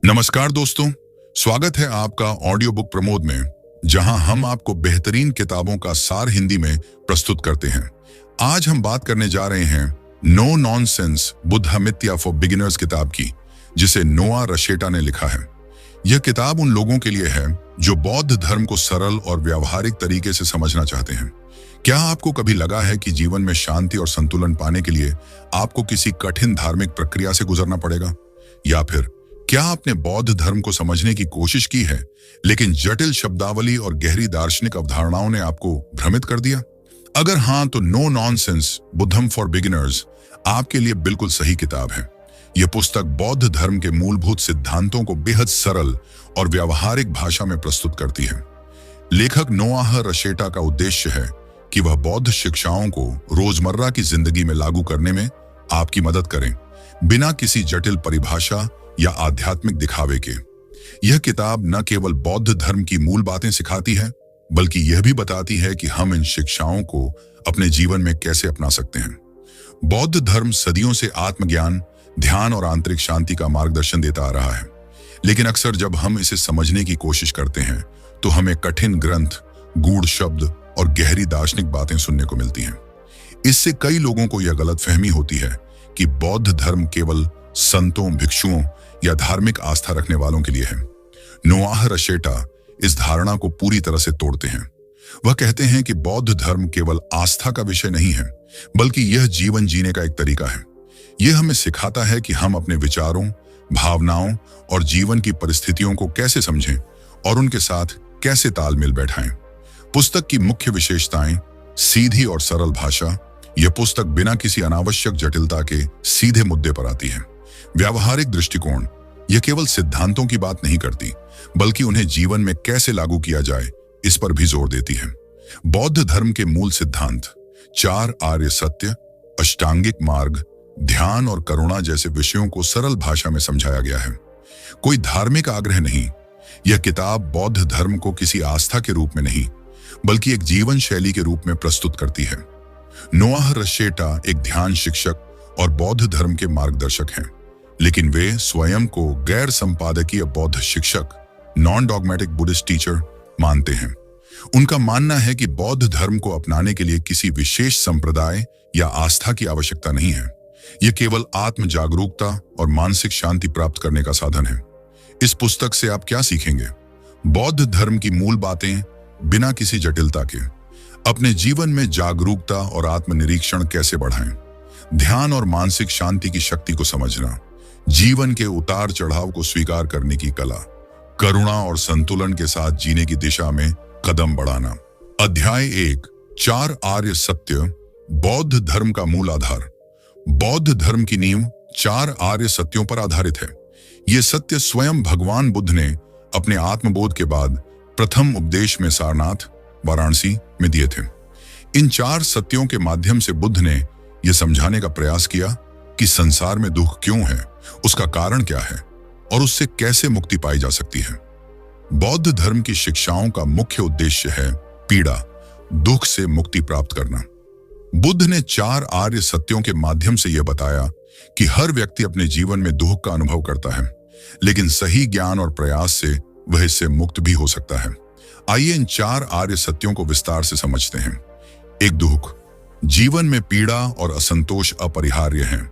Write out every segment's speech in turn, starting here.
नमस्कार दोस्तों, स्वागत है आपका ऑडियो बुक प्रमोद में, जहां हम आपको बेहतरीन किताबों का सार हिंदी में प्रस्तुत करते हैं। आज हम बात करने जा रहे हैं नो नॉनसेंस बुद्धमित्या फॉर बिगिनर्स किताब की, जिसे नोआ रशेटा ने लिखा है। यह किताब उन लोगों के लिए है जो बौद्ध धर्म को सरल और व्यावहारिक तरीके से समझना चाहते हैं। क्या आपको कभी लगा है कि जीवन में शांति और संतुलन पाने के लिए आपको किसी कठिन धार्मिक प्रक्रिया से गुजरना पड़ेगा? या फिर क्या आपने बौद्ध धर्म को समझने की कोशिश की है, लेकिन जटिल शब्दावली और गहरी दार्शनिक अवधारणाओं ने आपको भ्रमित कर दिया? अगर हाँ, तो no nonsense Buddham for beginners आपके लिए बिल्कुल सही किताब है। यह पुस्तक बौद्ध धर्म के मूलभूत सिद्धांतों को बेहद सरल और व्यावहारिक भाषा में प्रस्तुत करती है। लेखक नोआ रशेटा का उद्देश्य है कि वह बौद्ध शिक्षाओं को रोजमर्रा की जिंदगी में लागू करने में आपकी मदद करें, बिना किसी जटिल परिभाषा या आध्यात्मिक दिखावे के। यह किताब न केवल बौद्ध धर्म की मूल बातें सिखाती है, बल्कि यह भी बताती है कि हम इन शिक्षाओं को अपने जीवन में कैसे अपना सकते हैं। बौद्ध धर्म सदियों से आत्मज्ञान, ध्यान और आंतरिक शांति का मार्गदर्शन देता आ रहा है, लेकिन अक्सर जब हम इसे समझने की कोशिश करते हैं तो हमें कठिन ग्रंथ, गूढ़ शब्द और गहरी दार्शनिक बातें सुनने को मिलती हैं। इससे कई लोगों को यह गलतफहमी होती है कि बौद्ध धर्म केवल संतों, भिक्षुओं या धार्मिक आस्था रखने वालों के लिए है। नोआ रशेटा इस धारणा को पूरी तरह से तोड़ते हैं। वह कहते हैं कि बौद्ध धर्म केवल आस्था का विषय नहीं है, बल्कि यह जीवन जीने का एक तरीका है। यह हमें सिखाता है कि हम अपने विचारों, भावनाओं और जीवन की परिस्थितियों को कैसे समझें और उनके साथ कैसे तालमेल बैठाएं। पुस्तक की मुख्य विशेषताएं: सीधी और सरल भाषा। यह पुस्तक बिना किसी अनावश्यक जटिलता के सीधे मुद्दे पर आती है। व्यावहारिक दृष्टिकोण: यह केवल सिद्धांतों की बात नहीं करती, बल्कि उन्हें जीवन में कैसे लागू किया जाए इस पर भी जोर देती है। बौद्ध धर्म के मूल सिद्धांत: 4 आर्य सत्य, अष्टांगिक मार्ग, ध्यान और करुणा जैसे विषयों को सरल भाषा में समझाया गया है। कोई धार्मिक आग्रह नहीं। यह किताब बौद्ध धर्म को किसी आस्था के रूप में नहीं, बल्कि एक जीवन शैली के रूप में प्रस्तुत करती है। नोआ रशेटा एक ध्यान शिक्षक और बौद्ध धर्म के मार्गदर्शक हैं, लेकिन वे स्वयं को गैर संपादकीय बौद्ध शिक्षक, नॉन डॉगमेटिक बुद्धिस्ट टीचर मानते हैं। उनका मानना है कि बौद्ध धर्म को अपनाने के लिए किसी विशेष संप्रदाय या आस्था की आवश्यकता नहीं है। यह केवल आत्म जागरूकता और मानसिक शांति प्राप्त करने का साधन है। इस पुस्तक से आप क्या सीखेंगे? बौद्ध धर्म की मूल बातें बिना किसी जटिलता के। अपने जीवन में जागरूकता और आत्मनिरीक्षण कैसे बढ़ाएं। ध्यान और मानसिक शांति की शक्ति को समझना। जीवन के उतार चढ़ाव को स्वीकार करने की कला। करुणा और संतुलन के साथ जीने की दिशा में कदम बढ़ाना। अध्याय 1: 4 आर्य सत्य, बौद्ध धर्म का मूल आधार। बौद्ध धर्म की नींव 4 आर्य सत्यों पर आधारित है। ये सत्य स्वयं भगवान बुद्ध ने अपने आत्मबोध के बाद प्रथम उपदेश में सारनाथ, वाराणसी में दिए थे। इन 4 सत्यों के माध्यम से बुद्ध ने यह समझाने का प्रयास किया कि संसार में दुख क्यों है, उसका कारण क्या है और उससे कैसे मुक्ति पाई जा सकती है। बौद्ध धर्म की शिक्षाओं का मुख्य उद्देश्य है पीड़ा, दुख से मुक्ति प्राप्त करना। बुद्ध ने 4 आर्य सत्यों के माध्यम से यह बताया कि हर व्यक्ति अपने जीवन में दुख का अनुभव करता है, लेकिन सही ज्ञान और प्रयास से वह इससे मुक्त भी हो सकता है। आइए इन 4 आर्य सत्यों को विस्तार से समझते हैं। 1. दुख। जीवन में पीड़ा और असंतोष अपरिहार्य हैं।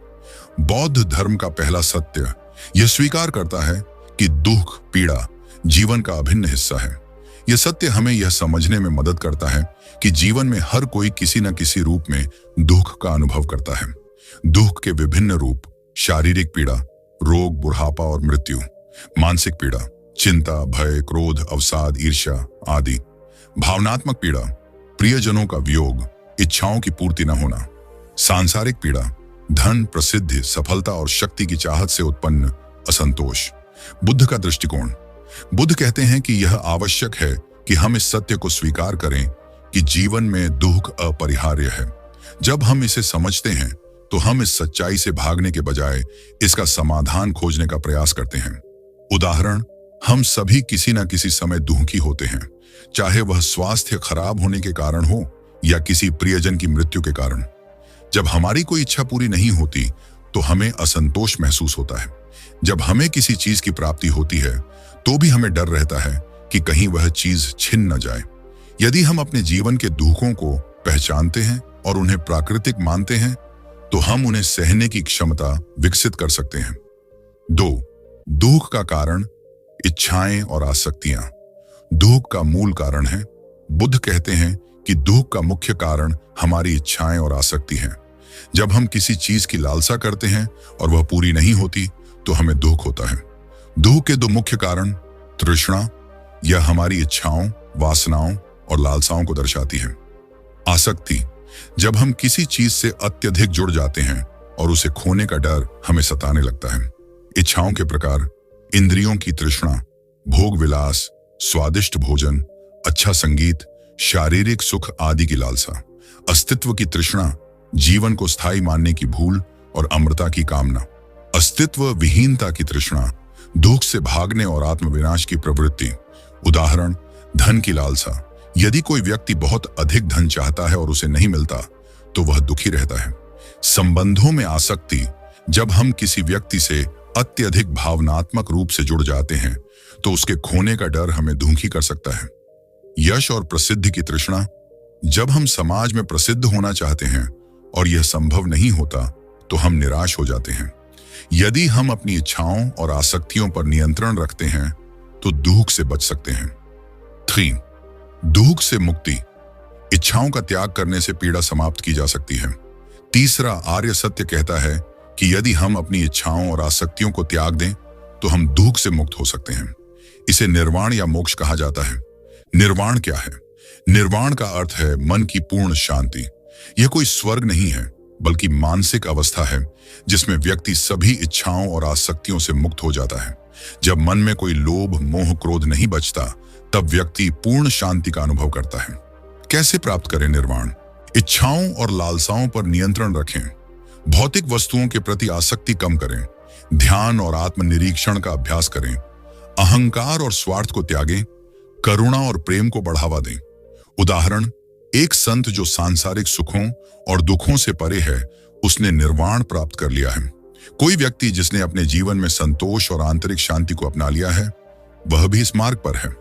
बौद्ध धर्म का पहला सत्य यह स्वीकार करता है कि दुख, पीड़ा जीवन का अभिन्न हिस्सा है। यह सत्य हमें यह समझने में मदद करता है कि जीवन में हर कोई किसी न किसी रूप में दुख का अनुभव करता है। दुख के विभिन्न रूप: शारीरिक पीड़ा, रोग, बुढ़ापा और मृत्यु; मानसिक पीड़ा, चिंता, भय, क्रोध, अवसाद, ईर्ष्या आदि; भावनात्मक पीड़ा, प्रियजनों का वियोग, इच्छाओं की पूर्ति न होना; सांसारिक पीड़ा, धन, प्रसिद्धि, सफलता और शक्ति की चाहत से उत्पन्न असंतोष। बुद्ध का दृष्टिकोण: बुद्ध कहते हैं कि यह आवश्यक है कि हम इस सत्य को स्वीकार करें कि जीवन में दुख अपरिहार्य है। जब हम इसे समझते हैं तो हम इस सच्चाई से भागने के बजाय इसका समाधान खोजने का प्रयास करते हैं। उदाहरण: हम सभी किसी न किसी समय दुखी होते हैं, चाहे वह स्वास्थ्य खराब होने के कारण हो या किसी प्रियजन की मृत्यु के कारण। जब हमारी कोई इच्छा पूरी नहीं होती तो हमें असंतोष महसूस होता है। जब हमें किसी चीज की प्राप्ति होती है तो भी हमें डर रहता है कि कहीं वह चीज छिन न जाए। यदि हम अपने जीवन के दुखों को पहचानते हैं और उन्हें प्राकृतिक मानते हैं तो हम उन्हें सहने की क्षमता विकसित कर सकते हैं। 2. दुख का कारण, इच्छाएं और आसक्तियां। दुख का मूल कारण है। बुद्ध कहते हैं कि दुख का मुख्य कारण हमारी इच्छाएं और आसक्ति हैं। जब हम किसी चीज की लालसा करते हैं और वह पूरी नहीं होती तो हमें दुख होता है। दुख के 2 मुख्य कारण, तृष्णा, यह हमारी इच्छाओं, वासनाओं और लालसाओं को दर्शाती है। आसक्ति, जब हम किसी चीज से अत्यधिक जुड़ जाते हैं और उसे खोने का डर हमें सताने लगता है। इच्छाओं के प्रकार, इंद्रियों की तृष्णा, भोग विलास, स्वादिष्ट भोजन, अच्छा संगीत, शारीरिक सुख आदि की लालसा। अस्तित्व की तृष्णा, जीवन को स्थायी मानने की भूल और अमरता की कामना। अस्तित्व विहीनता की तृष्णा, दुख से भागने और आत्मविनाश की प्रवृत्ति। उदाहरण, धन की लालसा, यदि कोई व्यक्ति बहुत अधिक धन चाहता है और उसे नहीं मिलता तो वह दुखी रहता है। संबंधों में आसक्ति, जब हम किसी व्यक्ति से अत्यधिक भावनात्मक रूप से जुड़ जाते हैं तो उसके खोने का डर हमें दुखी कर सकता है। यश और प्रसिद्धि की तृष्णा, जब हम समाज में प्रसिद्ध होना चाहते हैं और यह संभव नहीं होता तो हम निराश हो जाते हैं। यदि हम अपनी इच्छाओं और आसक्तियों पर नियंत्रण रखते हैं तो दुख से बच सकते हैं। 3. दुख से मुक्ति, इच्छाओं का त्याग करने से पीड़ा समाप्त की जा सकती है। तीसरा आर्य सत्य कहता है कि यदि हम अपनी इच्छाओं और आसक्तियों को त्याग दें तो हम दुख से मुक्त हो सकते हैं। इसे निर्वाण या मोक्ष कहा जाता है। निर्वाण क्या है? निर्वाण का अर्थ है मन की पूर्ण शांति। यह कोई स्वर्ग नहीं है बल्कि मानसिक अवस्था है जिसमें व्यक्ति सभी इच्छाओं और आसक्तियों से मुक्त हो जाता है। जब मन में कोई लोभ, मोह, क्रोध नहीं बचता तब व्यक्ति पूर्ण शांति का अनुभव करता है। कैसे प्राप्त करें निर्वाण? इच्छाओं और लालसाओं पर नियंत्रण रखें। भौतिक वस्तुओं के प्रति आसक्ति कम करें। ध्यान और आत्मनिरीक्षण का अभ्यास करें। अहंकार और स्वार्थ को त्यागें। करुणा और प्रेम को बढ़ावा दें। उदाहरण, एक संत जो सांसारिक सुखों और दुखों से परे है, उसने निर्वाण प्राप्त कर लिया है। कोई व्यक्ति जिसने अपने जीवन में संतोष और आंतरिक शांति को अपना लिया है, वह भी इस मार्ग पर है।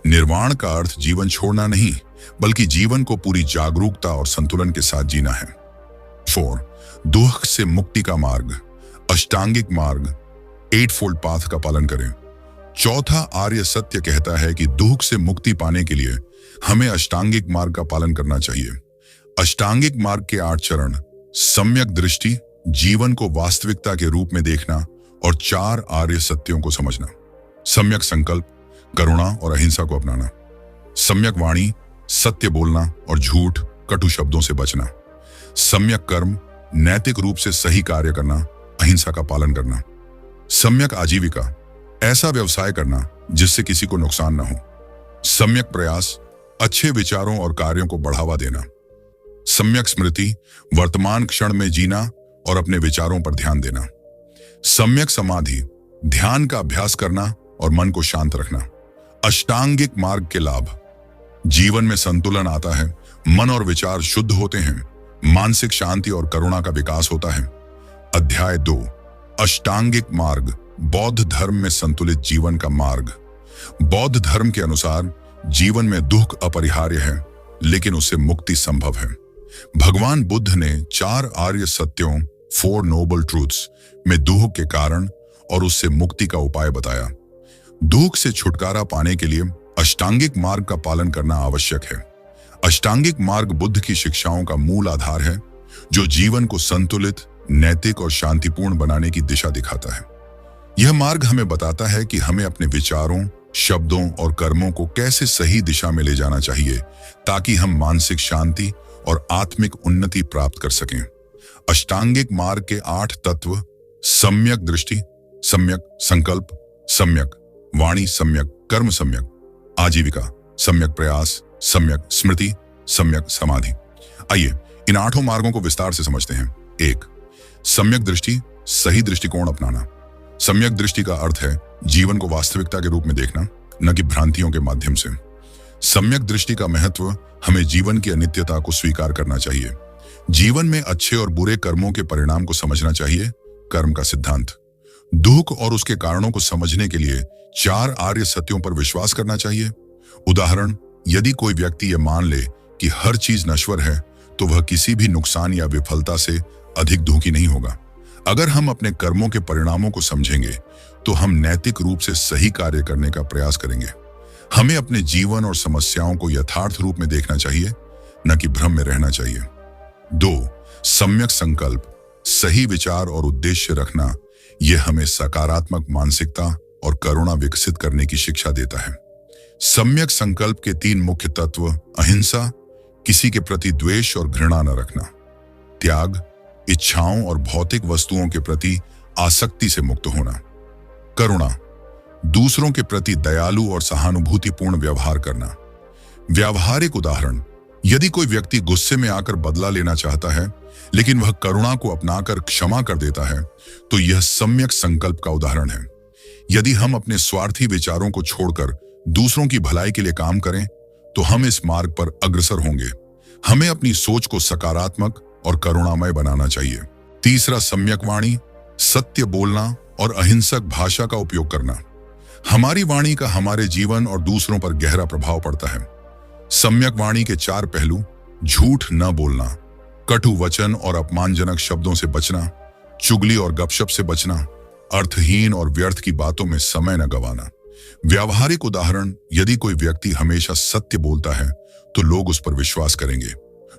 निर्वाण का अर्थ जीवन छोड़ना नहीं, बल्कि जीवन को पूरी जागरूकता और संतुलन के साथ जीना है। 4. दुख से मुक्ति का मार्ग, अष्टांगिक मार्ग, 8-fold पाथ का पालन करें। चौथा आर्य सत्य कहता है कि दुख से मुक्ति पाने के लिए हमें अष्टांगिक मार्ग का पालन करना चाहिए। अष्टांगिक मार्ग के 8 चरण, सम्यक दृष्टि, जीवन को वास्तविकता के रूप में देखना और 4 आर्य सत्यों को समझना। सम्यक संकल्प, करुणा और अहिंसा को अपनाना। सम्यक वाणी, सत्य बोलना और झूठ, कटु शब्दों से बचना। सम्यक कर्म, नैतिक रूप से सही कार्य करना, अहिंसा का पालन करना। सम्यक आजीविका, ऐसा व्यवसाय करना जिससे किसी को नुकसान न हो। सम्यक प्रयास, अच्छे विचारों और कार्यों को बढ़ावा देना। सम्यक स्मृति, वर्तमान क्षण में जीना और अपने विचारों पर ध्यान देना। सम्यक समाधि, ध्यान का अभ्यास करना और मन को शांत रखना। अष्टांगिक मार्ग के लाभ, जीवन में संतुलन आता है, मन और विचार शुद्ध होते हैं, मानसिक शांति और करुणा का विकास होता है। अध्याय 2, अष्टांगिक मार्ग, बौद्ध धर्म में संतुलित जीवन का मार्ग। बौद्ध धर्म के अनुसार जीवन में दुख अपरिहार्य है, लेकिन उससे मुक्ति संभव है। भगवान बुद्ध ने 4 आर्य सत्यों, 4 नोबल ट्रूथ्स में दुख के कारण और उससे मुक्ति का उपाय बताया। दुख से छुटकारा पाने के लिए अष्टांगिक मार्ग का पालन करना आवश्यक है। अष्टांगिक मार्ग बुद्ध की शिक्षाओं का मूल आधार है, जो जीवन को संतुलित, नैतिक और शांतिपूर्ण बनाने की दिशा दिखाता है। यह मार्ग हमें बताता है कि हमें अपने विचारों, शब्दों और कर्मों को कैसे सही दिशा में ले जाना चाहिए ताकि हम मानसिक शांति और आत्मिक उन्नति प्राप्त कर सकें। अष्टांगिक मार्ग के 8 तत्व, सम्यक दृष्टि, सम्यक संकल्प, सम्यक वाणी, सम्यक कर्म, सम्यक आजीविका, सम्यक प्रयास, सम्यक स्मृति, सम्यक समाधि। आइए इन 8 मार्गों को विस्तार से समझते हैं। 1. सम्यक दृष्टि, सही दृष्टिकोण अपनाना। सम्यक दृष्टि का अर्थ है जीवन को वास्तविकता के रूप में देखना, न कि भ्रांतियों के माध्यम से। सम्यक दृष्टि का महत्व, हमें जीवन की अनित्यता को स्वीकार करना चाहिए। जीवन में अच्छे और बुरे कर्मों के परिणाम को समझना चाहिए। कर्म का सिद्धांत, दुख और उसके कारणों को समझने के लिए 4 आर्य सत्यों पर विश्वास करना चाहिए। उदाहरण, यदि कोई व्यक्ति यह मान ले कि हर चीज नश्वर है, तो वह किसी भी नुकसान या विफलता से अधिक दुखी नहीं होगा। अगर हम अपने कर्मों के परिणामों को समझेंगे, तो हम नैतिक रूप से सही कार्य करने का प्रयास करेंगे। हमें अपने जीवन और समस्याओं को यथार्थ रूप में देखना चाहिए, न कि भ्रम में रहना चाहिए। 2. सम्यक संकल्प, सही विचार और उद्देश्य रखना, यह हमें सकारात्मक मानसिकता और करुणा विकसित करने की शिक्षा देता है। सम्यक संकल्प के 3 मुख्य तत्व: अहिंसा, किसी के प्रति द्वेष और घृणा न रखना; त्याग, इच्छाओं और भौतिक वस्तुओं के प्रति आसक्ति से मुक्त होना; करुणा, दूसरों के प्रति दयालु और सहानुभूतिपूर्ण व्यवहार करना। व्यावहारिक उदाहरण, यदि कोई व्यक्ति गुस्से में आकर बदला लेना चाहता है, लेकिन वह करुणा को अपनाकर क्षमा कर देता है, तो यह सम्यक संकल्प का उदाहरण है। यदि हम अपने स्वार्थी विचारों को छोड़कर दूसरों की भलाई के लिए काम करें, तो हम इस मार्ग पर अग्रसर होंगे। हमें अपनी सोच को सकारात्मक और करुणामय बनाना चाहिए। 3. सम्यक वाणी, सत्य बोलना और अहिंसक भाषा का उपयोग करना। हमारी वाणी का हमारे जीवन और दूसरों पर गहरा प्रभाव पड़ता है। सम्यक वाणी के 4 पहलू: झूठ न बोलना, कटु वचन और अपमानजनक शब्दों से बचना, चुगली और गपशप से बचना, अर्थहीन और व्यर्थ की बातों में समय न गंवाना। व्यावहारिक उदाहरण, यदि कोई व्यक्ति हमेशा सत्य बोलता है, तो लोग उस पर विश्वास करेंगे।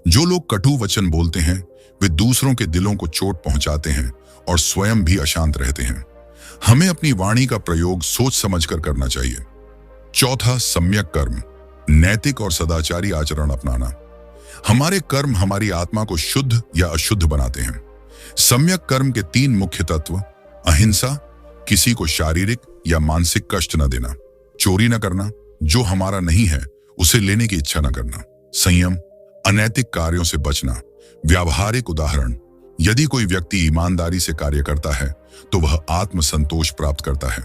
जो लोग कटु वचन बोलते हैं, वे दूसरों के दिलों को चोट पहुंचाते हैं और स्वयं भी अशांत रहते हैं। हमें अपनी वाणी का प्रयोग सोच समझकर करना चाहिए। 4. सम्यक कर्म, नैतिक और सदाचारी आचरण अपनाना। हमारे कर्म हमारी आत्मा को शुद्ध या अशुद्ध बनाते हैं। सम्यक कर्म के 3 मुख्य तत्व: अहिंसा, किसी को शारीरिक या मानसिक कष्ट न देना; चोरी न करना, जो हमारा नहीं है उसे लेने की इच्छा न करना; संयम, अनैतिक कार्यों से बचना। व्यावहारिक उदाहरण, यदि कोई व्यक्ति ईमानदारी से कार्य करता है, तो वह आत्मसंतोष प्राप्त करता है।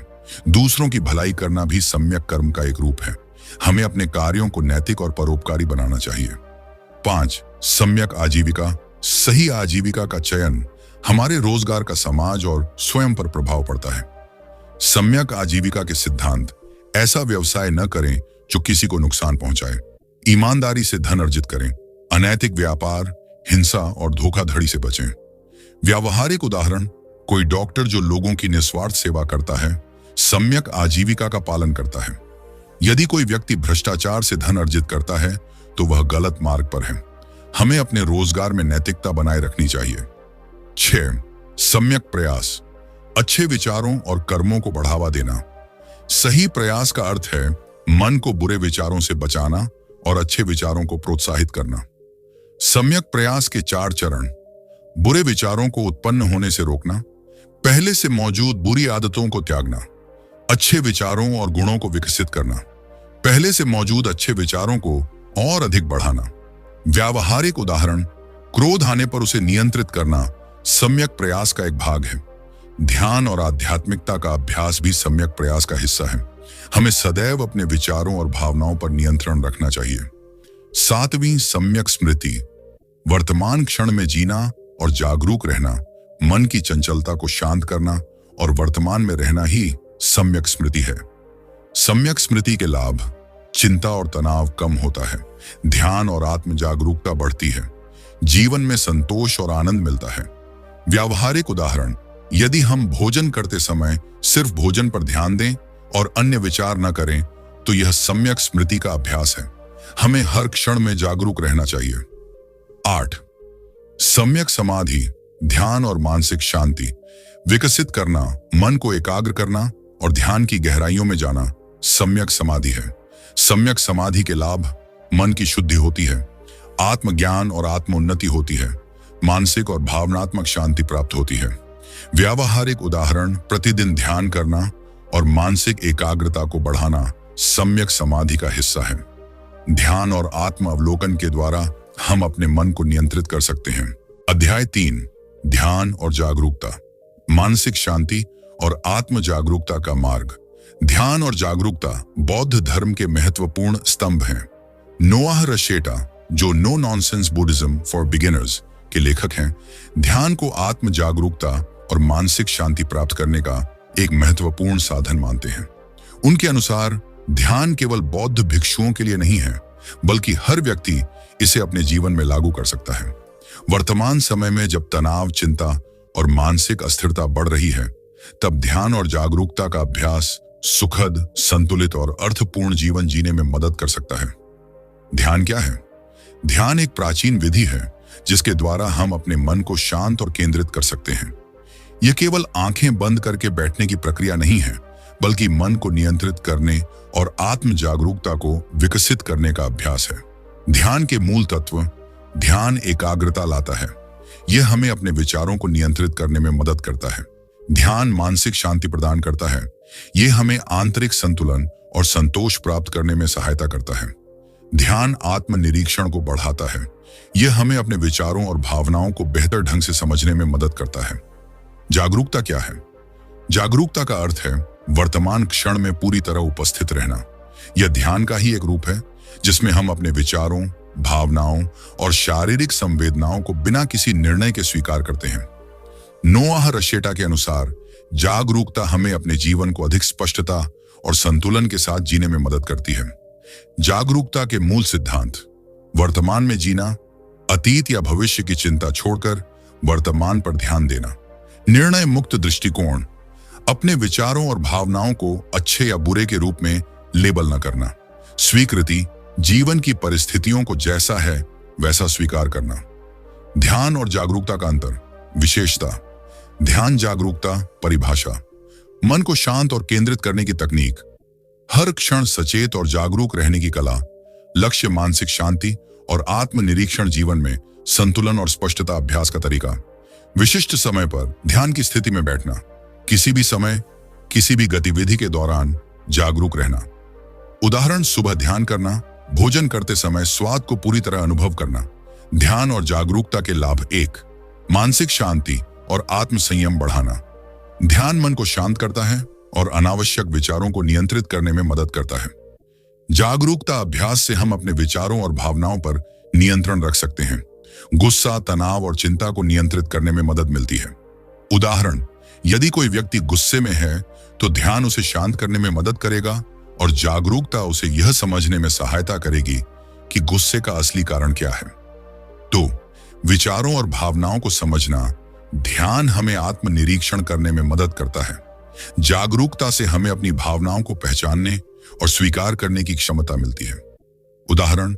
दूसरों की भलाई करना भी सम्यक कर्म का एक रूप है। हमें अपने कार्यों को नैतिक और परोपकारी बनाना चाहिए। 5. सम्यक आजीविका, सही आजीविका का चयन हमारे रोजगार का समाज और स्वयं पर प्रभाव पड़ता है। सम्यक आजीविका के सिद्धांत: ऐसा व्यवसाय न करें जो किसी को नुकसान पहुंचाए, ईमानदारी से धन अर्जित करें, अनैतिक व्यापार, हिंसा और धोखाधड़ी से बचें। व्यावहारिक उदाहरण, कोई डॉक्टर जो लोगों की निस्वार्थ सेवा करता है, सम्यक आजीविका का पालन करता है। यदि कोई व्यक्ति भ्रष्टाचार से धन अर्जित करता है, तो वह गलत मार्ग पर है। हमें अपने रोजगार में नैतिकता बनाए रखनी चाहिए। 6. सम्यक प्रयास, अच्छे विचारों और कर्मों को बढ़ावा देना। सही प्रयास का अर्थ है मन को बुरे विचारों से बचाना और अच्छे विचारों को प्रोत्साहित करना। सम्यक प्रयास के 4 चरण: बुरे विचारों को उत्पन्न होने से रोकना, पहले से मौजूद बुरी आदतों को त्यागना, अच्छे विचारों और गुणों को विकसित करना, पहले से मौजूद अच्छे विचारों को और अधिक बढ़ाना। व्यावहारिक उदाहरण, क्रोध आने पर उसे नियंत्रित करना सम्यक प्रयास का एक भाग है। ध्यान और आध्यात्मिकता का अभ्यास भी सम्यक प्रयास का हिस्सा है। हमें सदैव अपने विचारों और भावनाओं पर नियंत्रण रखना चाहिए। 7. सम्यक स्मृति, वर्तमान क्षण में जीना और जागरूक रहना, मन की चंचलता को शांत करना और वर्तमान में रहना ही सम्यक स्मृति है। सम्यक स्मृति के लाभ: चिंता और तनाव कम होता है, ध्यान और आत्म जागरूकता बढ़ती है, जीवन में संतोष और आनंद मिलता है। व्यावहारिक उदाहरण, यदि हम भोजन करते समय सिर्फ भोजन पर ध्यान दें और अन्य विचार न करें, तो यह सम्यक स्मृति का अभ्यास है। हमें हर क्षण में जागरूक रहना चाहिए। 8. सम्यक समाधि, ध्यान और मानसिक शांति विकसित करना, मन को एकाग्र करना और ध्यान की गहराइयों में जाना सम्यक समाधि है। सम्यक समाधि के लाभ: मन की शुद्धि होती है, आत्मज्ञान और आत्मोन्नति होती है, मानसिक और भावनात्मक शांति प्राप्त होती है। व्यावहारिक उदाहरण, प्रतिदिन ध्यान करना और मानसिक एकाग्रता को बढ़ाना सम्यक समाधि का हिस्सा है। ध्यान और आत्म अवलोकन के द्वारा हम अपने मन को नियंत्रित कर सकते हैं। अध्याय 3, ध्यान और जागरूकता, मानसिक शांति और आत्म जागरूकता का मार्ग। ध्यान और जागरूकता बौद्ध धर्म के महत्वपूर्ण स्तंभ हैं। नोआह रशेटा, जो no nonsense Buddhism for beginners के लेखक हैं, ध्यान को आत्म जागरूकता और मानसिक शांति प्राप्त करने का एक महत्वपूर्ण साधन मानते हैं। उनके अनुसार ध्यान केवल बौद्ध भिक्षुओं के लिए नहीं है, बल्कि हर व्यक्ति इसे अपने जीवन में लागू कर सकता है। वर्तमान समय में जब तनाव, चिंता और मानसिक अस्थिरता बढ़ रही है, तब ध्यान और जागरूकता का अभ्यास सुखद, संतुलित और अर्थपूर्ण जीवन जीने में मदद कर सकता है। ध्यान क्या है? ध्यान एक प्राचीन विधि है जिसके द्वारा हम अपने मन को शांत और केंद्रित कर सकते हैं। यह केवल आंखें बंद करके बैठने की प्रक्रिया नहीं है, बल्कि मन को नियंत्रित करने और आत्म जागरूकता को विकसित करने का अभ्यास है। ध्यान के मूल तत्व: ध्यान एकाग्रता लाता है। यह हमें अपने विचारों को नियंत्रित करने में मदद करता है। ध्यान मानसिक शांति प्रदान करता है। यह हमें आंतरिक संतुलन और संतोष प्राप्त करने में सहायता करता है। ध्यान आत्मनिरीक्षण को बढ़ाता है। यह हमें अपने विचारों और भावनाओं को बेहतर ढंग से समझने में मदद करता है। जागरूकता क्या है? जागरूकता का अर्थ है वर्तमान क्षण में पूरी तरह उपस्थित रहना। यह ध्यान का ही एक रूप है जिसमें हम अपने विचारों, भावनाओं और शारीरिक संवेदनाओं को बिना किसी निर्णय के स्वीकार करते हैं। नोआह रशेटा के अनुसार जागरूकता हमें अपने जीवन को अधिक स्पष्टता और संतुलन के साथ जीने में मदद करती है। जागरूकता के मूल सिद्धांत: वर्तमान में जीना, अतीत या भविष्य की चिंता छोड़कर वर्तमान पर ध्यान देना, निर्णय मुक्त दृष्टिकोण, अपने विचारों और भावनाओं को अच्छे या बुरे के रूप में लेबल न करना, स्वीकृति, जीवन की परिस्थितियों को जैसा है वैसा स्वीकार करना। ध्यान और जागरूकता का अंतर: विशेषता: ध्यान जागरूकता परिभाषा: मन को शांत और केंद्रित करने की तकनीक, हर क्षण सचेत और जागरूक रहने की कला, लक्ष्य मानसिक शांति और आत्मनिरीक्षण, जीवन में संतुलन और स्पष्टता, अभ्यास का तरीका। विशिष्ट समय पर ध्यान की स्थिति में बैठना, किसी भी समय, किसी भी गतिविधि के दौरान जागरूक रहना। उदाहरण: सुबह ध्यान करना, भोजन करते समय स्वाद को पूरी तरह अनुभव करना। ध्यान और जागरूकता के लाभ: 1. मानसिक शांति और आत्म संयम बढ़ाना। ध्यान मन को शांत करता है और अनावश्यक विचारों को नियंत्रित करने में मदद करता है। जागरूकता अभ्यास से हम अपने विचारों और भावनाओं पर नियंत्रण रख सकते हैं। गुस्सा, तनाव और चिंता को नियंत्रित करने में मदद मिलती है। उदाहरण: यदि कोई व्यक्ति गुस्से में है तो ध्यान उसे शांत करने में मदद करेगा और जागरूकता उसे यह समझने में सहायता करेगी कि गुस्से का असली कारण क्या है। 2. विचारों और भावनाओं को समझना। ध्यान हमें आत्मनिरीक्षण करने में मदद करता है। जागरूकता से हमें अपनी भावनाओं को पहचानने और स्वीकार करने की क्षमता मिलती है। उदाहरण: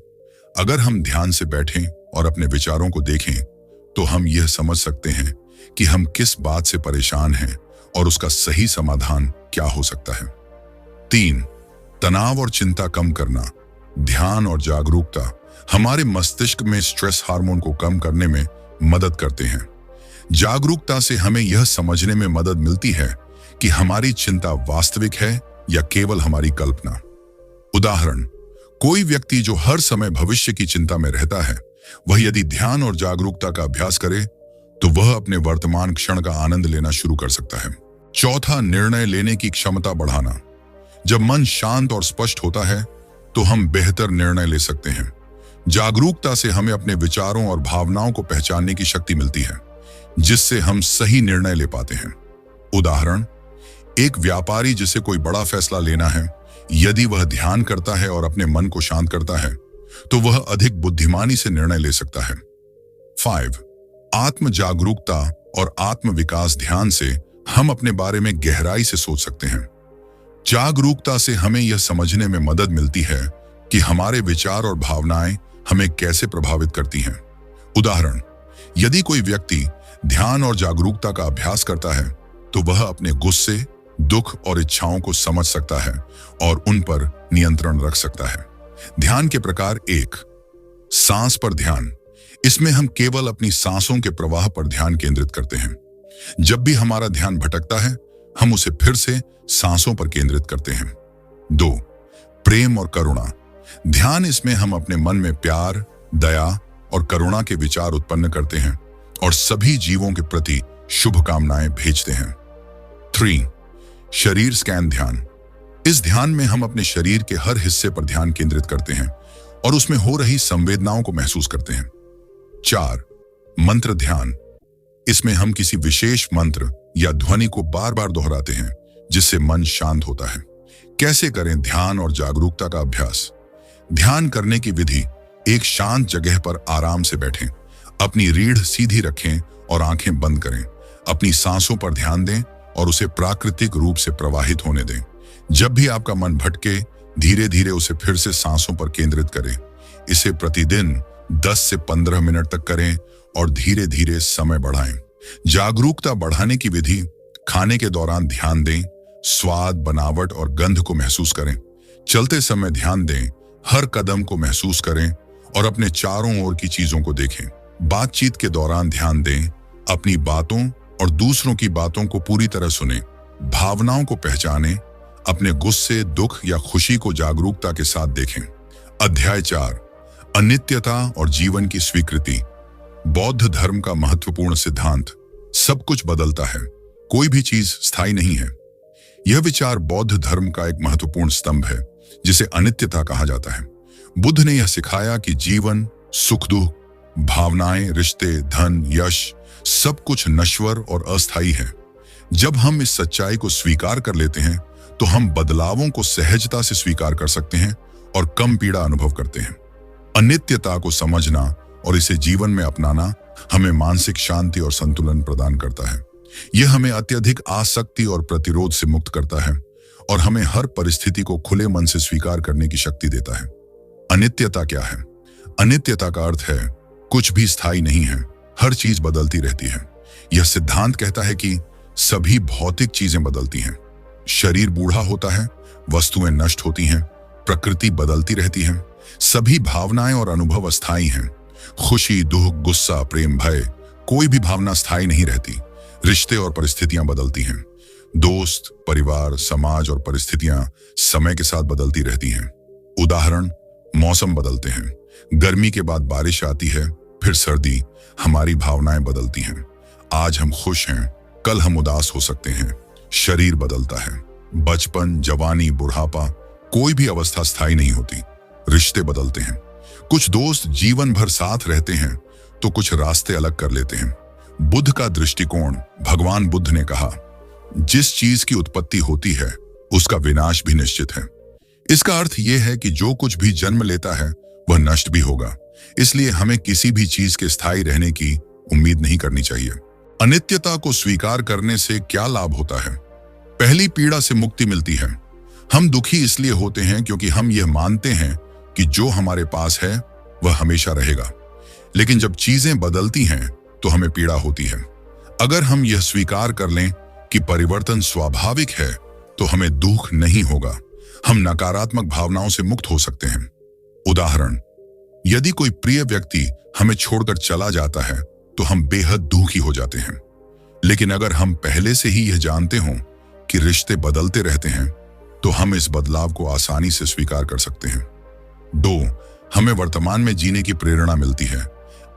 अगर हम ध्यान से बैठें और अपने विचारों को देखें तो हम यह समझ सकते हैं कि हम किस बात से परेशान हैं और उसका सही समाधान क्या हो सकता है। 3. तनाव और चिंता कम करना। ध्यान और जागरूकता हमारे मस्तिष्क में स्ट्रेस हार्मोन को कम करने में मदद करते हैं। जागरूकता से हमें यह समझने में मदद मिलती है कि हमारी चिंता वास्तविक है या केवल हमारी कल्पना। उदाहरण: कोई व्यक्ति जो हर समय भविष्य की चिंता में रहता है, वह यदि ध्यान और जागरूकता का अभ्यास करे तो वह अपने वर्तमान क्षण का आनंद लेना शुरू कर सकता है। 4. निर्णय लेने की क्षमता बढ़ाना। जब मन शांत और स्पष्ट होता है तो हम बेहतर निर्णय ले सकते हैं। जागरूकता से हमें अपने विचारों और भावनाओं को पहचानने की शक्ति मिलती है, जिससे हम सही निर्णय ले पाते हैं। उदाहरण: एक व्यापारी जिसे कोई बड़ा फैसला लेना है, यदि वह ध्यान करता है और अपने मन को शांत करता है तो वह अधिक बुद्धिमानी से निर्णय ले सकता है। 5. आत्म जागरूकता और आत्म विकास। ध्यान से हम अपने बारे में गहराई से सोच सकते हैं। जागरूकता से हमें यह समझने में मदद मिलती है कि हमारे विचार और भावनाएं हमें कैसे प्रभावित करती हैं। उदाहरण: यदि कोई व्यक्ति ध्यान और जागरूकता का अभ्यास करता है तो वह अपने गुस्से, दुख और इच्छाओं को समझ सकता है और उन पर नियंत्रण रख सकता है। ध्यान के प्रकार: 1. सांस पर ध्यान। इसमें हम केवल अपनी सांसों के प्रवाह पर ध्यान केंद्रित करते हैं। जब भी हमारा ध्यान भटकता है, हम उसे फिर से सांसों पर केंद्रित करते हैं। 2. प्रेम और करुणा। ध्यान: इसमें हम अपने मन में प्यार, दया और करुणा के विचार उत्पन्न करते हैं और सभी जीवों के प्रति शुभकामनाएं भेजते हैं। 3. शरीर स्कैन ध्यान। इस ध्यान में हम अपने शरीर के हर हिस्से पर ध्यान केंद्रित करते हैं और उसमें हो रही संवेदनाओं को महसूस करते हैं। 4. मंत्र ध्यान। इसमें हम किसी विशेष मंत्र या ध्वनि को बार बार दोहराते हैं, जिससे मन शांत होता है। कैसे करें ध्यान और जागरूकता का अभ्यास? ध्यान करने की विधि: एक शांत जगह पर आराम से बैठें, अपनी रीढ़ सीधी रखें और आंखें बंद करें। अपनी सांसों पर ध्यान दें और उसे प्राकृतिक रूप से प्रवाहित होने दें। जब भी आपका मन भटके, धीरे धीरे उसे फिर से सांसों पर केंद्रित करें। इसे प्रतिदिन 10 से 15 मिनट तक करें और धीरे धीरे समय बढ़ाएं। जागरूकता बढ़ाने की विधि: खाने के दौरान ध्यान दें, स्वाद, बनावट और गंध को महसूस करें। चलते समय ध्यान दें, हर कदम को महसूस करें और अपने चारों ओर की चीजों को देखें। बातचीत के दौरान ध्यान दें, अपनी बातों और दूसरों की बातों को पूरी तरह सुनें। भावनाओं को पहचानें, अपने गुस्से, दुख या खुशी को जागरूकता के साथ देखें। अध्याय 4: अनित्यता और जीवन की स्वीकृति। बौद्ध धर्म का महत्वपूर्ण सिद्धांत: सब कुछ बदलता है, कोई भी चीज स्थायी नहीं है। यह विचार बौद्ध धर्म का एक महत्वपूर्ण स्तंभ है, जिसे अनित्यता कहा जाता है। बुद्ध ने यह सिखाया कि जीवन, सुख दुख, भावनाएं, रिश्ते, धन, यश, सब कुछ नश्वर और अस्थायी है। जब हम इस सच्चाई को स्वीकार कर लेते हैं तो हम बदलावों को सहजता से स्वीकार कर सकते हैं और कम पीड़ा अनुभव करते हैं। अनित्यता को समझना और इसे जीवन में अपनाना हमें मानसिक शांति और संतुलन प्रदान करता है। यह हमें अत्यधिक आसक्ति और प्रतिरोध से मुक्त करता है और हमें हर परिस्थिति को खुले मन से स्वीकार करने की शक्ति देता है। अनित्यता क्या है? अनित्यता का अर्थ है कुछ भी स्थायी नहीं है, हर चीज बदलती रहती है। यह सिद्धांत कहता है कि सभी भौतिक चीजें बदलती हैं। शरीर बूढ़ा होता है, वस्तुएं नष्ट होती हैं, प्रकृति बदलती रहती है। सभी भावनाएं और अनुभव अस्थायी हैं। खुशी, दुख, गुस्सा, प्रेम, भय, कोई भी भावना स्थायी नहीं रहती। रिश्ते और परिस्थितियां बदलती हैं। दोस्त, परिवार, समाज और परिस्थितियां समय के साथ बदलती रहती हैं। उदाहरण: मौसम बदलते हैं, गर्मी के बाद बारिश आती है, फिर सर्दी। हमारी भावनाएं बदलती हैं। आज हम खुश हैं, कल हम उदास हो सकते हैं। शरीर बदलता है, बचपन, जवानी, बुढ़ापा, कोई भी अवस्था स्थायी नहीं होती। रिश्ते बदलते हैं, कुछ दोस्त जीवन भर साथ रहते हैं तो कुछ रास्ते अलग कर लेते हैं। बुद्ध का दृष्टिकोण: भगवान बुद्ध ने कहा, जिस चीज की उत्पत्ति होती है उसका विनाश भी निश्चित है। इसका अर्थ यह है कि जो कुछ भी जन्म लेता है वह नष्ट भी होगा। इसलिए हमें किसी भी चीज के स्थायी रहने की उम्मीद नहीं करनी चाहिए। अनित्यता को स्वीकार करने से क्या लाभ होता है? पहली, पीड़ा से मुक्ति मिलती है। हम दुखी इसलिए होते हैं क्योंकि हम यह मानते हैं कि जो हमारे पास है वह हमेशा रहेगा। लेकिन जब चीजें बदलती हैं तो हमें पीड़ा होती है। अगर हम यह स्वीकार कर लें कि परिवर्तन स्वाभाविक है तो हमें दुख नहीं होगा। हम नकारात्मक भावनाओं से मुक्त हो सकते हैं। उदाहरण: यदि कोई प्रिय व्यक्ति हमें छोड़कर चला जाता है तो हम बेहद दुखी हो जाते हैं। लेकिन अगर हम पहले से ही यह जानते हों कि रिश्ते बदलते रहते हैं तो हम इस बदलाव को आसानी से स्वीकार कर सकते हैं। 2, हमें वर्तमान में जीने की प्रेरणा मिलती है।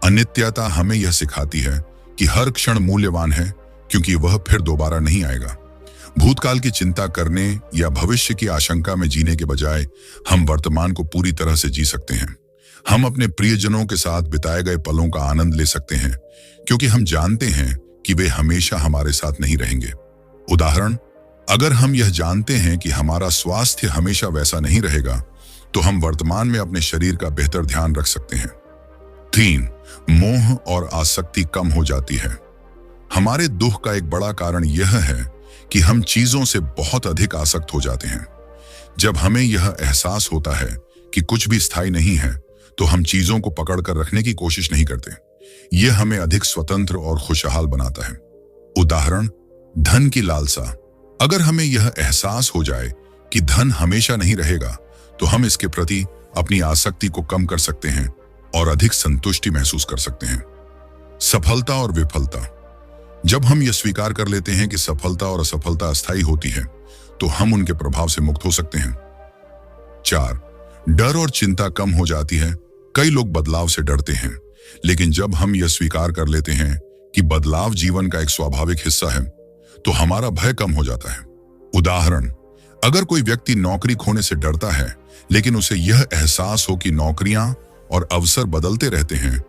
अनित्यता हमें यह सिखाती है कि हर क्षण मूल्यवान है क्योंकि वह फिर दोबारा नहीं आएगा। भूतकाल की चिंता करने या भविष्य की आशंका में जीने के बजाय हम वर्तमान को पूरी तरह से जी सकते हैं। हम अपने प्रियजनों के साथ बिताए गए पलों का आनंद ले सकते हैं क्योंकि हम जानते हैं कि वे हमेशा हमारे साथ नहीं रहेंगे। उदाहरण: अगर हम यह जानते हैं कि हमारा स्वास्थ्य हमेशा वैसा नहीं रहेगा तो हम वर्तमान में अपने शरीर का बेहतर ध्यान रख सकते हैं। 3, मोह और आसक्ति कम हो जाती है। हमारे दुख का एक बड़ा कारण यह है कि हम चीजों से बहुत अधिक आसक्त हो जाते हैं। जब हमें यह एहसास होता है कि कुछ भी स्थायी नहीं है तो हम चीजों को पकड़कर रखने की कोशिश नहीं करते। यह हमें अधिक स्वतंत्र और खुशहाल बनाता है। उदाहरण: धन की लालसा। अगर हमें यह एहसास हो जाए कि धन हमेशा नहीं रहेगा तो हम इसके प्रति अपनी आसक्ति को कम कर सकते हैं और अधिक संतुष्टि महसूस कर सकते हैं। सफलता और विफलता। जब हम यह स्वीकार कर लेते हैं कि सफलता और असफलता अस्थायी होती है तो हम उनके प्रभाव से मुक्त हो सकते हैं। 4, डर और चिंता कम हो जाती है। कई लोग बदलाव से डरते हैं, लेकिन जब हम यह स्वीकार कर लेते हैं कि बदलाव जीवन का एक स्वाभाविक हिस्सा है तो हमारा भय कम हो जाता है। उदाहरण: अगर कोई व्यक्ति नौकरी खोने से डरता है लेकिन उसे यह एहसास हो कि नौकरियां और अवसर बदलते रहते हैं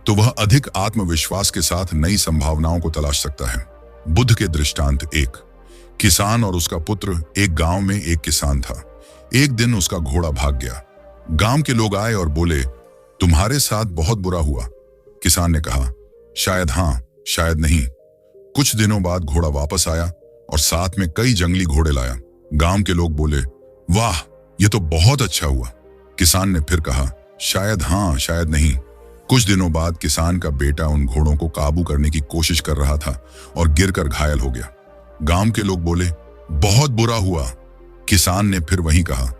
तो वह अधिक आत्मविश्वास के साथ नई संभावनाओं को तलाश सकता है। बुद्ध के दृष्टांत 1, किसान और उसका पुत्र। एक गांव में एक किसान था। एक दिन उसका घोड़ा भाग गया। गांव के लोग आए और बोले, तुम्हारे साथ बहुत बुरा हुआ। किसान ने कहा, शायद हाँ, शायद नहीं। कुछ दिनों बाद घोड़ा वापस आया और साथ में कई जंगली घोड़े लाया। गांव के लोग बोले, वाह, ये तो बहुत अच्छा हुआ। किसान ने फिर कहा, शायद हाँ, शायद नहीं। कुछ दिनों बाद किसान का बेटा उन घोड़ों को काबू करने की कोशिश कर रहा था और गिरकर घायल हो गया। गांव के लोग बोले, बहुत बुरा हुआ। किसान ने फिर वहीं कहा,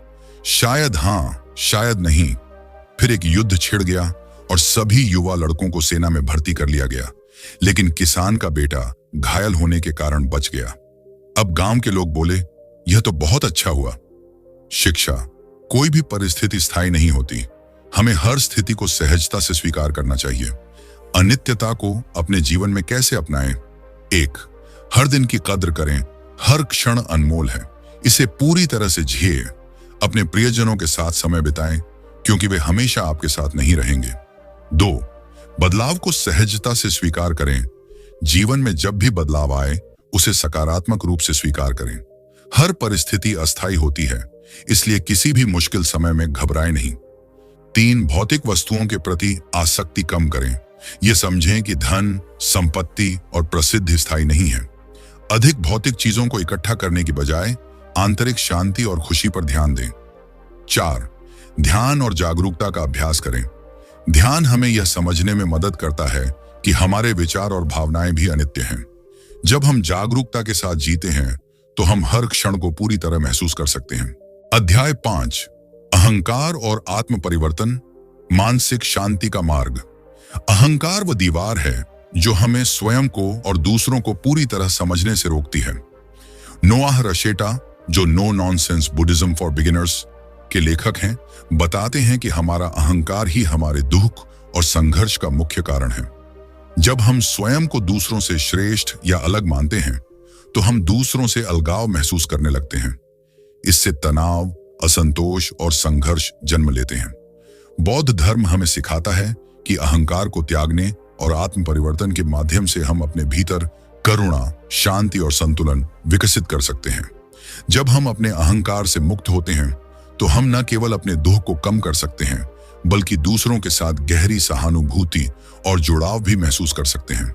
शायद हाँ, शायद नहीं। फिर एक युद्ध छिड़ गया और सभी युवा लड़कों को सेना में भर्ती कर लिया गया, लेकिन किसान का बेटा घायल होने के कारण बच गया। अब गांव के लोग बोले, यह तो बहुत अच्छा हुआ। शिक्षा। कोई भी परिस्थिति स्थायी नहीं होती। हमें हर स्थिति को सहजता से स्वीकार करना चाहिए। अनित्यता को अपने जीवन में कैसे अपनाएं? 1. हर दिन की कद्र करें। हर क्षण अनमोल है, इसे पूरी तरह से जिए। अपने प्रियजनों के साथ समय बिताएं, क्योंकि वे हमेशा आपके साथ नहीं रहेंगे। 2. बदलाव को सहजता से स्वीकार करें। जीवन में जब भी बदलाव आए, उसे सकारात्मक रूप से स्वीकार करें। हर परिस्थिति अस्थायी होती है, इसलिए किसी भी मुश्किल समय में घबराएं नहीं। 3. भौतिक वस्तुओं के प्रति आसक्ति कम करें। यह समझें कि धन, संपत्ति और प्रसिद्धि स्थायी नहीं है। अधिक भौतिक चीजों को इकट्ठा करने की बजाय आंतरिक शांति और खुशी पर ध्यान दें। 4. ध्यान और जागरूकता का अभ्यास करें। ध्यान हमें यह समझने में मदद करता है कि हमारे विचार और भावनाएं भी अनित्य हैं। जब हम जागरूकता के साथ जीते हैं, तो हम हर क्षण को पूरी तरह महसूस कर सकते हैं। अध्याय 5, अहंकार और आत्म परिवर्तन, मानसिक शांति का मार्ग। अहंकार वो दीवार है जो हमें स्वयं को और दूसरों को पूरी तरह समझने से रोकती है। नोआह रशेटा, जो no nonsense Buddhism for beginners के लेखक हैं, बताते हैं कि हमारा अहंकार ही हमारे दुख और संघर्ष का मुख्य कारण है। जब हम स्वयं को दूसरों से श्रेष्ठ या अलग मानते हैं, तो हम दूसरों से अलगाव महसूस करने लगते हैं। इससे तनाव, असंतोष और संघर्ष जन्म लेते हैं। बौद्ध धर्म हमें सिखाता है कि अहंकार को त्यागने और आत्म परिवर्तन के माध्यम से हम अपने भीतर करुणा, शांति और संतुलन विकसित कर सकते हैं। जब हम अपने अहंकार से मुक्त होते हैं, तो हम न केवल अपने दुख को कम कर सकते हैं, बल्कि दूसरों के साथ गहरी सहानुभूति और जुड़ाव भी महसूस कर सकते हैं।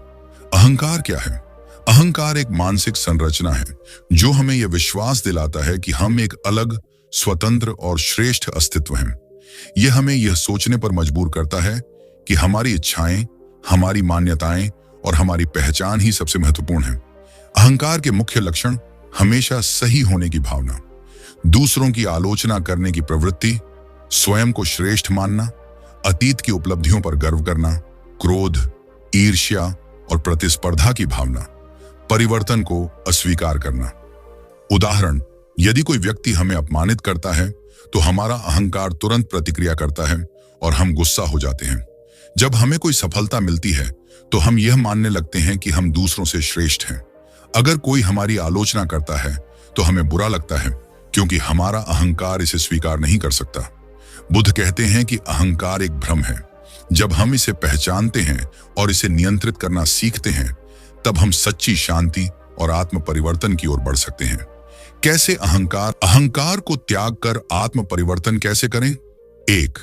अहंकार क्या है? अहंकार एक मानसिक संरचना है जो हमें यह विश्वास दिलाता है कि हम एक अलग, स्वतंत्र और श्रेष्ठ अस्तित्व हैं। यह हमें यह सोचने पर मजबूर करता है कि हमारी इच्छाएं, हमारी मान्यताएं और हमारी पहचान ही सबसे महत्वपूर्ण है। अहंकार के मुख्य लक्षण हमेशा सही होने की भावना, दूसरों की आलोचना करने की प्रवृत्ति, स्वयं को श्रेष्ठ मानना, अतीत की उपलब्धियों पर गर्व करना, क्रोध, ईर्ष्या और प्रतिस्पर्धा की भावना, परिवर्तन को अस्वीकार करना। उदाहरण, यदि कोई व्यक्ति हमें अपमानित करता है, तो हमारा अहंकार तुरंत प्रतिक्रिया करता है और हम गुस्सा हो जाते हैं। जब हमें कोई सफलता मिलती है, तो हम यह मानने लगते हैं कि हम दूसरों से श्रेष्ठ हैं। अगर कोई हमारी आलोचना करता है, तो हमें बुरा लगता है, क्योंकि हमारा अहंकार इसे स्वीकार नहीं कर सकता। बुद्ध कहते हैं कि अहंकार एक भ्रम है। जब हम इसे पहचानते हैं और इसे नियंत्रित करना सीखते हैं, तब हम सच्ची शांति और आत्म परिवर्तन की ओर बढ़ सकते हैं। कैसे अहंकार को त्याग कर आत्म परिवर्तन कैसे करें? 1.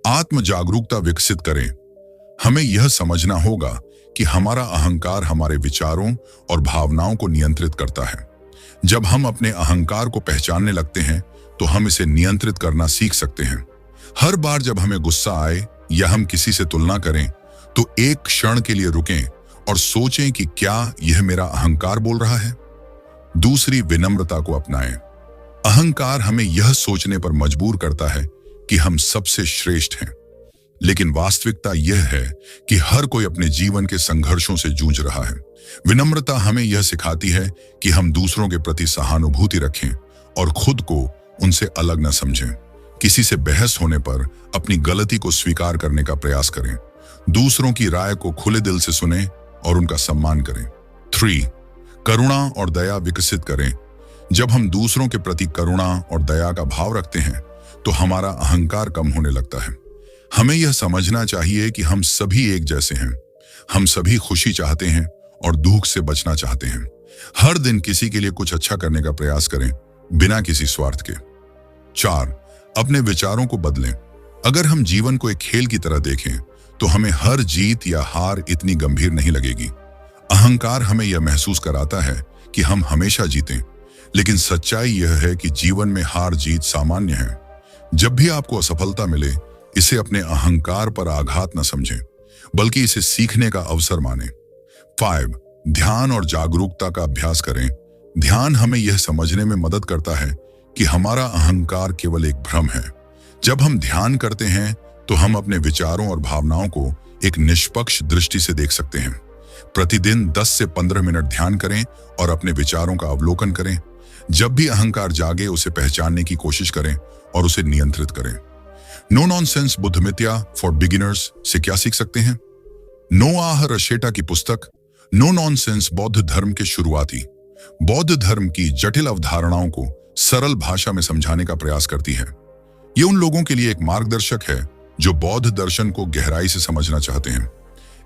आत्म जागरूकता विकसित करें। हमें यह समझना होगा कि हमारा अहंकार हमारे विचारों और भावनाओं को नियंत्रित करता है। जब हम अपने अहंकार को पहचानने लगते हैं, तो हम इसे नियंत्रित करना सीख सकते हैं। हर बार जब हमें गुस्सा आए या हम किसी से तुलना करें, तो एक क्षण के लिए रुकें और सोचें कि क्या यह मेरा अहंकार बोल रहा है। दूसरी, विनम्रता को अपनाएं। अहंकार हमें यह सोचने पर मजबूर करता है कि हम सबसे श्रेष्ठ हैं, लेकिन वास्तविकता यह है कि हर कोई अपने जीवन के संघर्षों से जूझ रहा है। विनम्रता हमें यह सिखाती है कि हम दूसरों के प्रति सहानुभूति रखें और खुद को उनसे अलग न समझें। किसी से बहस होने पर अपनी गलती को स्वीकार करने का प्रयास करें। दूसरों की राय को खुले दिल से सुनें और उनका सम्मान करें। 3. करुणा और दया विकसित करें। जब हम दूसरों के प्रति करुणा और दया का भाव रखते हैं, तो हमारा अहंकार कम होने लगता है। हमें यह समझना चाहिए कि हम सभी एक जैसे हैं। हम सभी खुशी चाहते हैं और दुख से बचना चाहते हैं। हर दिन किसी के लिए कुछ अच्छा करने का प्रयास करें, बिना किसी स्वार्थ के। 4. अपने विचारों को बदलें। अगर हम जीवन को एक खेल की तरह देखें तो हमें हर जीत या हार इतनी गंभीर नहीं लगेगी। अहंकार हमें यह महसूस कराता है कि हम हमेशा जीतें, लेकिन सच्चाई यह है कि जीवन में हार जीत सामान्य है। जब भी आपको असफलता मिले, इसे अपने अहंकार पर आघात न समझें, बल्कि इसे सीखने का अवसर मानें। 5. ध्यान और जागरूकता का अभ्यास करें। ध्यान हमें यह समझने में मदद करता है कि हमारा अहंकार केवल एक भ्रम है। जब हम ध्यान करते हैं तो हम अपने विचारों और भावनाओं को एक निष्पक्ष दृष्टि से देख सकते हैं। प्रतिदिन 10 से 15 मिनट ध्यान करें और अपने विचारों का अवलोकन करें। जब भी अहंकार जागे, उसे पहचानने की कोशिश करें और उसे नियंत्रित करें। नो नॉनसेंस बुद्धमित्या फॉर बिगिनर्स से क्या सीख सकते हैं? नोआह रशेटा की पुस्तक नो नॉनसेंस बौद्ध धर्म के शुरुआती बौद्ध धर्म की जटिल अवधारणाओं को सरल भाषा में समझाने का प्रयास करती है। ये उन लोगों के लिए एक मार्गदर्शक है जो बौद्ध दर्शन को गहराई से समझना चाहते हैं,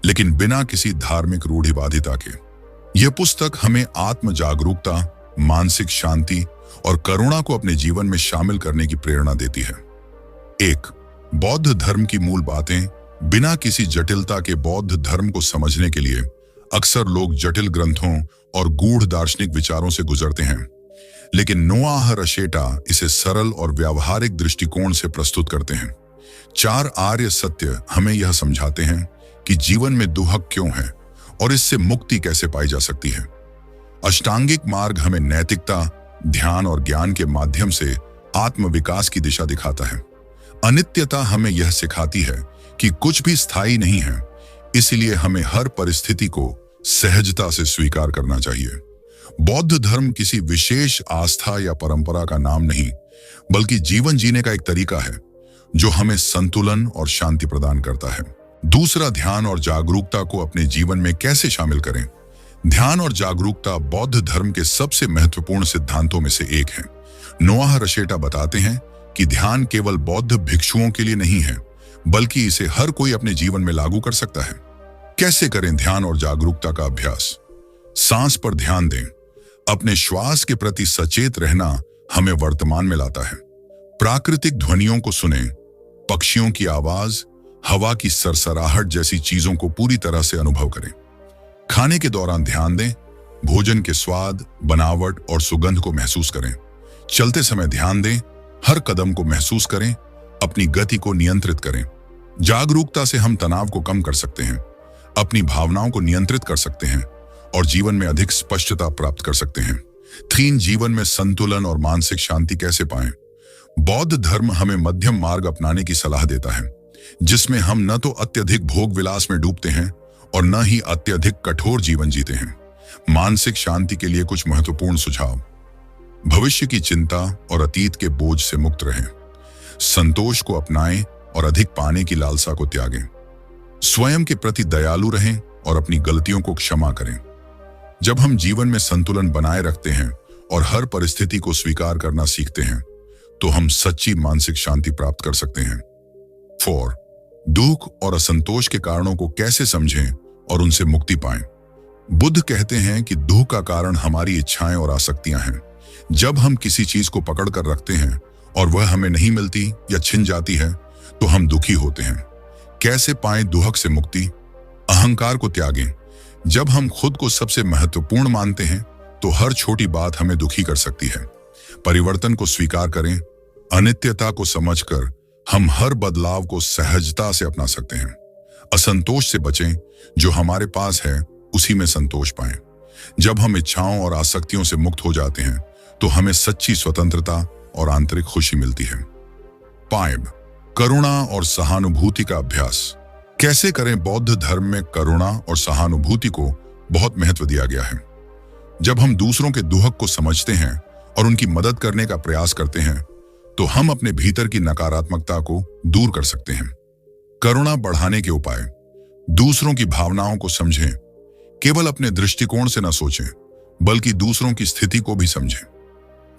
लेकिन बिना किसी धार्मिक रूढ़िवादिता के। यह पुस्तक हमें आत्म जागरूकता, मानसिक शांति और करुणा को अपने जीवन में शामिल करने की प्रेरणा देती है। 1. बौद्ध धर्म की मूल बातें। बिना किसी जटिलता के बौद्ध धर्म को समझने के लिए अक्सर लोग जटिल ग्रंथों और गूढ़ दार्शनिक विचारों से गुजरते हैं, लेकिन नोआह रशेटा इसे सरल और व्यावहारिक दृष्टिकोण से प्रस्तुत करते हैं। 4 आर्य सत्य हमें यह समझाते हैं कि जीवन में दुहक क्यों है और इससे मुक्ति कैसे पाई जा सकती है। अष्टांगिक मार्ग हमें नैतिकता, ध्यान और ज्ञान के माध्यम से आत्मविकास की दिशा दिखाता है। अनित्यता हमें यह सिखाती है कि कुछ भी स्थायी नहीं है, इसलिए हमें हर परिस्थिति को सहजता से स्वीकार करना चाहिए। बौद्ध धर्म किसी विशेष आस्था या परंपरा का नाम नहीं, बल्कि जीवन जीने का एक तरीका है जो हमें संतुलन और शांति प्रदान करता है। दूसरा, ध्यान और जागरूकता को अपने जीवन में कैसे शामिल करें? ध्यान और जागरूकता बौद्ध धर्म के सबसे महत्वपूर्ण सिद्धांतों में से एक है। नोआह रशेटा बताते हैं कि ध्यान केवल बौद्ध भिक्षुओं के लिए नहीं है, बल्कि इसे हर कोई अपने जीवन में लागू कर सकता है। कैसे करें ध्यान और जागरूकता का अभ्यास? सांस पर ध्यान दें। अपने श्वास के प्रति सचेत रहना हमें वर्तमान में लाता है। प्राकृतिक ध्वनियों को सुनें, पक्षियों की आवाज, हवा की सरसराहट जैसी चीजों को पूरी तरह से अनुभव करें। खाने के दौरान ध्यान दें, भोजन के स्वाद, बनावट और सुगंध को महसूस करें। चलते समय ध्यान दें, हर कदम को महसूस करें, अपनी गति को नियंत्रित करें। जागरूकता से हम तनाव को कम कर सकते हैं, अपनी भावनाओं को नियंत्रित कर सकते हैं और जीवन में अधिक स्पष्टता प्राप्त कर सकते हैं। 3. जीवन में संतुलन और मानसिक शांति कैसे पाएं? बौद्ध धर्म हमें मध्यम मार्ग अपनाने की सलाह देता है, जिसमें हम न तो अत्यधिक भोग विलास में डूबते हैं और न ही अत्यधिक कठोर जीवन जीते हैं। मानसिक शांति के लिए कुछ महत्वपूर्ण सुझाव। भविष्य की चिंता और अतीत के बोझ से मुक्त रहें। संतोष को अपनाएं और अधिक पाने की लालसा को त्यागें। स्वयं के प्रति दयालु रहें और अपनी गलतियों को क्षमा करें। जब हम जीवन में संतुलन बनाए रखते हैं और हर परिस्थिति को स्वीकार करना सीखते हैं, तो हम सच्ची मानसिक शांति प्राप्त कर सकते हैं। 4. दुख और असंतोष के कारणों को कैसे समझें और उनसे मुक्ति पाएं? बुद्ध कहते हैं कि दुख का कारण हमारी इच्छाएं और आसक्तियां हैं। जब हम किसी चीज को पकड़ कर रखते हैं और वह हमें नहीं मिलती या छिन जाती है, तो हम दुखी होते हैं। कैसे पाएं दुहक से मुक्ति? अहंकार को त्यागें। जब हम खुद को सबसे महत्वपूर्ण मानते हैं, तो हर छोटी बात हमें दुखी कर सकती है। परिवर्तन को स्वीकार करें। अनित्यता को समझकर हम हर बदलाव को सहजता से अपना सकते हैं। असंतोष से बचें। जो हमारे पास है उसी में संतोष पाएं। जब हम इच्छाओं और आसक्तियों से मुक्त हो जाते हैं, तो हमें सच्ची स्वतंत्रता और आंतरिक खुशी मिलती है। 5. करुणा और सहानुभूति का अभ्यास कैसे करें? बौद्ध धर्म में करुणा और सहानुभूति को बहुत महत्व दिया गया है। जब हम दूसरों के दुहक को समझते हैं और उनकी मदद करने का प्रयास करते हैं, तो हम अपने भीतर की नकारात्मकता को दूर कर सकते हैं। करुणा बढ़ाने के उपाय। दूसरों की भावनाओं को समझें। केवल अपने दृष्टिकोण से न सोचें, बल्कि दूसरों की स्थिति को भी समझें।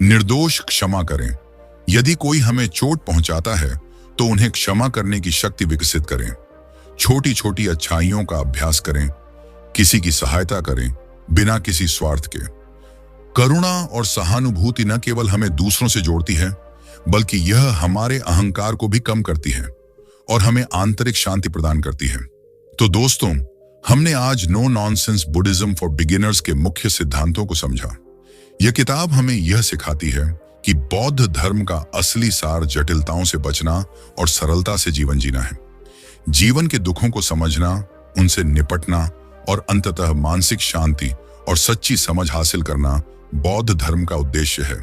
निर्दोष क्षमा करें। यदि कोई हमें चोट पहुंचाता है, तो उन्हें क्षमा करने की शक्ति विकसित करें। छोटी छोटी अच्छाइयों का अभ्यास करें। किसी की सहायता करें बिना किसी स्वार्थ के। करुणा और सहानुभूति न केवल हमें दूसरों से जोड़ती है, बल्कि यह हमारे अहंकार को भी कम करती है और हमें आंतरिक शांति प्रदान करती है। तो दोस्तों, हमने आज no nonsense Buddhism for beginners के मुख्य सिद्धांतों को समझा। यह किताब हमें यह सिखाती है कि बौद्ध धर्म का असली सार जटिलताओं से बचना और सरलता से जीवन जीना है। जीवन के दुखों को समझना, उनसे निपटना और अंततः मानसिक शांति और सच्ची समझ हासिल करना बौद्ध धर्म का उद्देश्य है।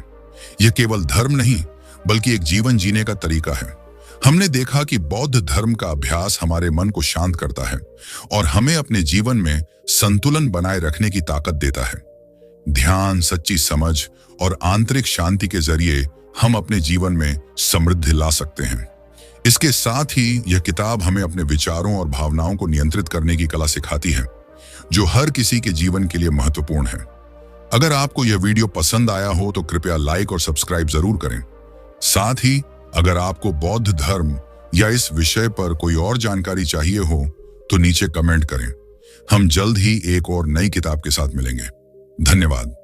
यह केवल धर्म नहीं, बल्कि एक जीवन जीने का तरीका है। हमने देखा कि बौद्ध धर्म का अभ्यास हमारे मन को शांत करता है और हमें अपने जीवन में संतुलन बनाए रखने की ताकत देता है। ध्यान, सच्ची समझ और आंतरिक शांति के जरिए हम अपने जीवन में समृद्धि ला सकते हैं। इसके साथ ही यह किताब हमें अपने विचारों और भावनाओं को नियंत्रित करने की कला सिखाती है, जो हर किसी के जीवन के लिए महत्वपूर्ण है। अगर आपको यह वीडियो पसंद आया हो तो कृपया लाइक और सब्सक्राइब जरूर करें। साथ ही अगर आपको बौद्ध धर्म या इस विषय पर कोई और जानकारी चाहिए हो तो नीचे कमेंट करें। हम जल्द ही एक और नई किताब के साथ मिलेंगे। धन्यवाद।